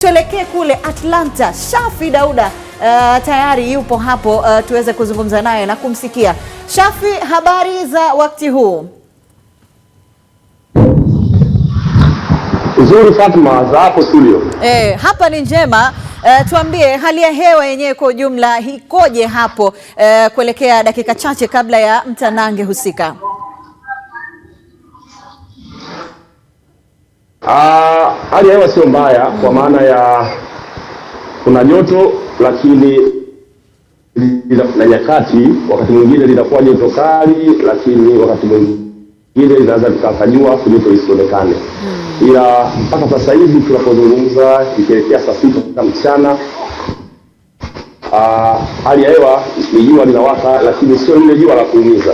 Tuelekee kule Atlanta. Shafi Dauda tayari yupo hapo, tuweze kuzungumza naye na kumsikia. Shafi, habari za wakati huu? Nzuri Fatma, za hapo studio. Hapa ni njema. Tuambie hali ya hewa yenyewe kwa ujumla ikoje hapo kuelekea dakika chache kabla ya mtanange husika? Hali ya hewa sio mbaya kwa maana ya kuna joto, lakini na nyakati wakati mwingine linakuwa joto kali, lakini wakati mwingine linaweza likafanywa joto lisionekane. Ila mpaka sasa hivi tunapozungumza ikielekea saa 6 mchana, hali ya hewa ni jua linawaka, lakini sio ile jua la kuumiza.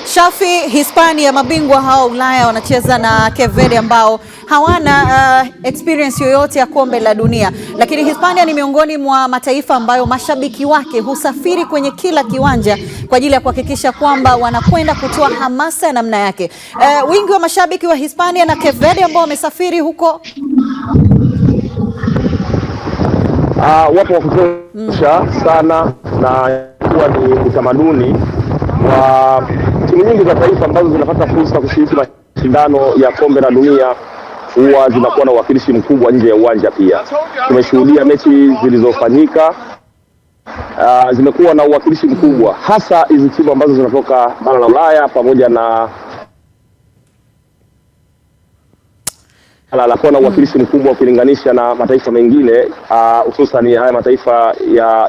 Shafi, Hispania mabingwa hao Ulaya wanacheza na Cape Verde ambao hawana experience yoyote ya kombe la dunia, lakini Hispania ni miongoni mwa mataifa ambayo mashabiki wake husafiri kwenye kila kiwanja kwa ajili ya kuhakikisha kwamba wanakwenda kutoa hamasa ya namna yake. Wingi wa mashabiki wa Hispania na Cape Verde ambao wamesafiri huko wapo wa kutosha sana, na kuwa ni utamaduni wa timu nyingi za taifa ambazo zinapata fursa kushiriki mashindano ya kombe la dunia huwa zinakuwa na uwakilishi mkubwa nje ya uwanja. Pia tumeshuhudia mechi zilizofanyika zimekuwa na uwakilishi mkubwa, hasa hizi timu ambazo zinatoka bara la Ulaya pamoja na na uwakilishi mkubwa ukilinganisha na mataifa mengine, hususan haya mataifa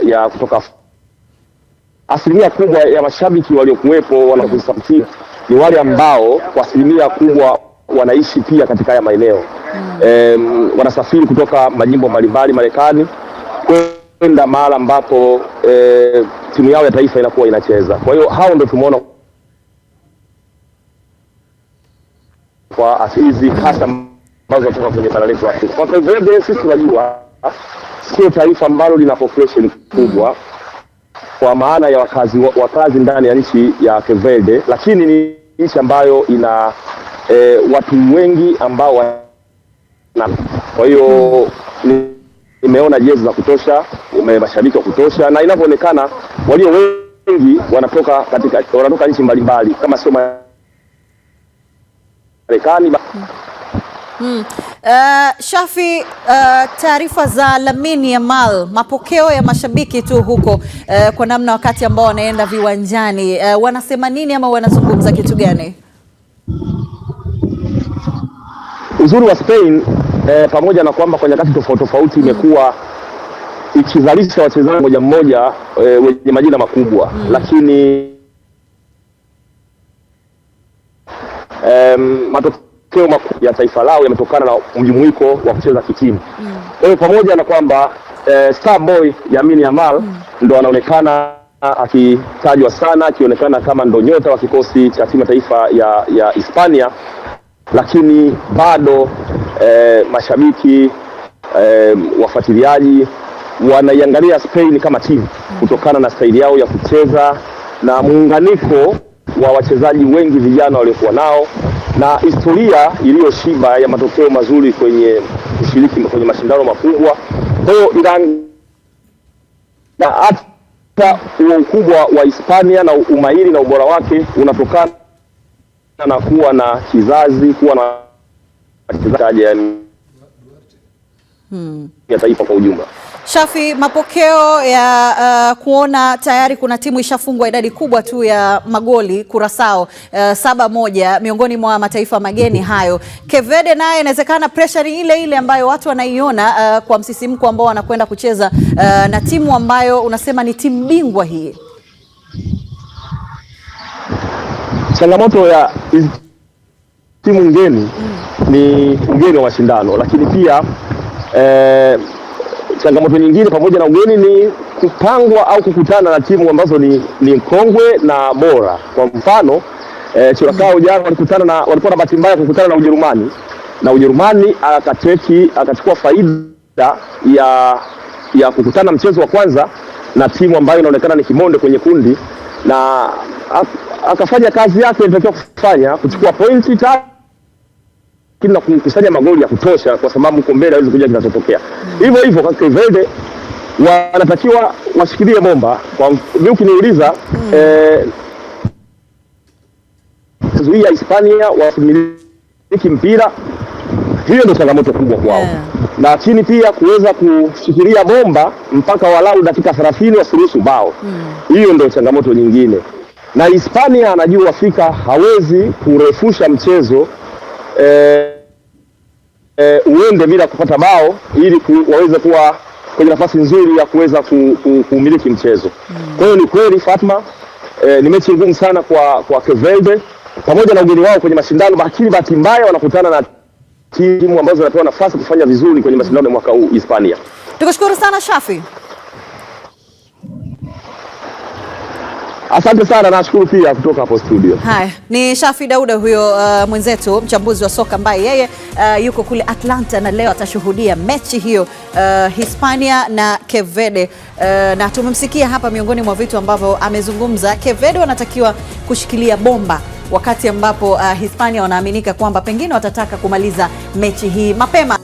ya kutoka. Asilimia kubwa ya mashabiki waliokuwepo wanakusafiri ni wale ambao kwa asilimia kubwa wanaishi pia katika haya maeneo. Wanasafiri kutoka majimbo mbalimbali Marekani kwenda mahali ambapo timu yao ya taifa inakuwa inacheza. Kwa hiyo hao ndio tumeona kwa asili hasa ambazo kutoka kwenye bara letu Afrika. Kwa hivyo sisi tunajua sio taifa ambalo lina population kubwa kwa maana ya wakazi ndani ya nchi ya Cape Verde, lakini ni nchi ambayo ina watu wengi ambao kwa hiyo nimeona jezi za kutosha, mashabiki wa kutosha, na inavyoonekana walio wengi wanatoka nchi mbalimbali kama sio Marekani. Shafi, taarifa za Lamine Yamal, mapokeo ya mashabiki tu huko kwa namna wakati ambao wanaenda viwanjani, wanasema nini ama wanazungumza kitu gani? Uzuri wa Spain pamoja na kwamba kwa nyakati tofauti imekuwa ikizalisha wachezaji mmoja wenye majina makubwa, lakini matokeo makubwa ya taifa lao yametokana na mjumuiko wa kucheza kitimu. Kwa hiyo pamoja na kwamba star boy Lamine Yamal ndo anaonekana akitajwa sana, akionekana kama ndo nyota wa kikosi cha timu ya taifa ya Hispania, lakini bado mashabiki wafuatiliaji wanaiangalia Spain kama timu kutokana na staili yao ya kucheza na muunganiko wa wachezaji wengi vijana waliokuwa nao na historia iliyoshiba ya matokeo mazuri kwenye kushiriki kwenye mashindano makubwa. Kwa hiyo na hata ukubwa wa Hispania na umahiri na ubora wake unatokana na kuwa na kizazi, kuwa na wachezaji ya taifa kwa ujumla. Shafi, mapokeo ya kuona tayari kuna timu ishafungwa idadi kubwa tu ya magoli Curaçao 7-1 miongoni mwa mataifa mageni hayo. Cape Verde naye inawezekana pressure ile ambayo watu wanaiona kwa msisimko ambao wanakwenda kucheza na timu ambayo unasema ni timu bingwa hii. Changamoto ya timu ngeni ni ugeni wa mashindano, lakini pia changamoto nyingine pamoja na ugeni ni kupangwa au kukutana na timu ambazo ni kongwe na bora. Kwa mfano Curaçao jana walikuwa na bahati mbaya kukutana na Ujerumani, na Ujerumani akachukua faida ya kukutana mchezo wa kwanza na timu ambayo inaonekana ni kimonde kwenye kundi, na akafanya kazi yake ilitakiwa kufanya, kuchukua pointi 3 na kukusanya magoli ya kutosha, kwa sababu uko mbele hawezi kuja kinachotokea. Hivyo hivyo kwa Cape Verde wanatakiwa washikilie bomba. Kwa mimi ukiniuliza kuzuia Hispania wasimiliki mpira, hiyo ndio changamoto kubwa kwao. Lakini pia kuweza kushikilia bomba mpaka walau dakika 30 wasiruhusu bao. Hiyo ndio changamoto nyingine. Na Hispania anajua fika hawezi kurefusha mchezo uende bila kupata bao ili waweze kuwa kwenye nafasi nzuri ya kuweza kumiliki mchezo. Kwa hiyo ni kweli Fatma, ni mechi ngumu sana kwa Cape Verde pamoja na ugeni wao kwenye mashindano, lakini bahati mbaya wanakutana na timu ambazo zinapewa nafasi kufanya vizuri kwenye mashindano ya mwaka huu Hispania. Tukushukuru sana Shafi. Asante sana, nashukuru pia kutoka hapo studio. Haya, ni Shafi Dauda huyo, mwenzetu mchambuzi wa soka ambaye yeye yuko kule Atlanta na leo atashuhudia mechi hiyo Hispania na Cape Verde. Na tumemsikia hapa, miongoni mwa vitu ambavyo amezungumza, Cape Verde wanatakiwa kushikilia bomba, wakati ambapo Hispania wanaaminika kwamba pengine watataka kumaliza mechi hii mapema.